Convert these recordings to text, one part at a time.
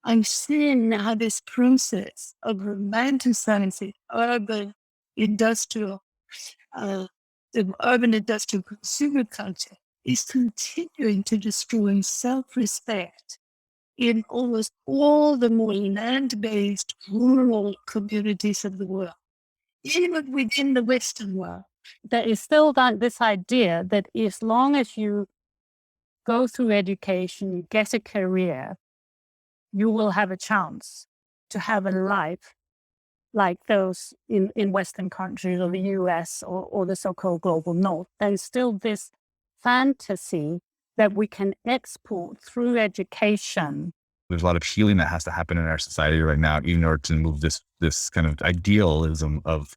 I'm seeing now this process of romanticizing urban industrial, uh, the urban industrial consumer culture is continuing to destroy self-respect in almost all the more land-based rural communities of the world, even within the Western world. There is still this idea that as long as you go through education, you get a career, you will have a chance to have a life like those in Western countries or the US or the so-called global North. There's still this fantasy that we can export through education. There's a lot of healing that has to happen in our society right now in order to move this kind of idealism of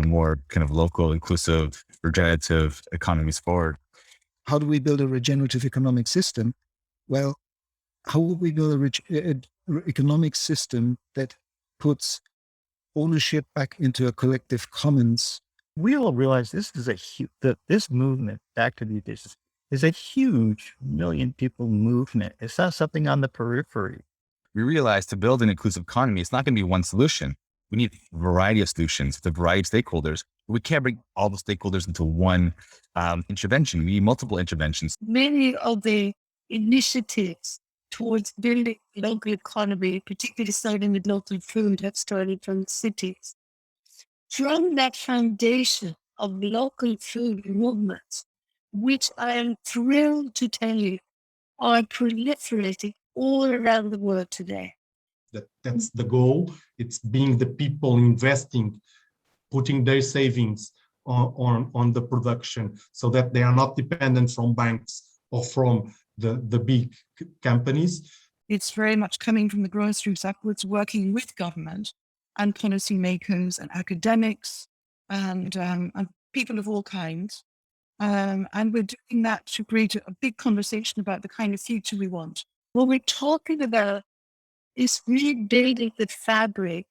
more kind of local, inclusive, regenerative economies forward. How do we build a regenerative economic system? Well, how would we build a economic system that puts ownership back into a collective commons? We all realize this is that this movement, back to the business, is a huge million people movement. It's not something on the periphery. We realize to build an inclusive economy, it's not going to be one solution. We need a variety of solutions with a variety of stakeholders. We can't bring all the stakeholders into one intervention. We need multiple interventions. Many of the initiatives towards building local economy, particularly starting with local food, have started from cities. From that foundation of local food movements, which I am thrilled to tell you are proliferating all around the world today. That's the goal. It's being the people investing, putting their savings on the production so that they are not dependent from banks or from the big companies. It's very much coming from the grassroots upwards, working with government and policymakers and academics and people of all kinds. And we're doing that to create a big conversation about the kind of future we want. What we're talking about is rebuilding the fabric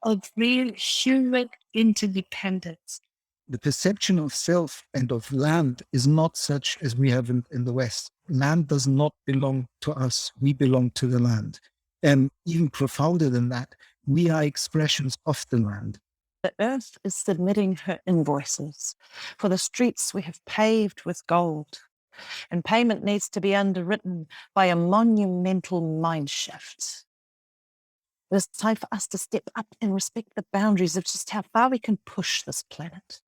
of real human interdependence. The perception of self and of land is not such as we have in the West. Land does not belong to us. We belong to the land. And even profounder than that, we are expressions of the land. The earth is submitting her invoices for the streets we have paved with gold. And payment needs to be underwritten by a monumental mind shift. It's time for us to step up and respect the boundaries of just how far we can push this planet.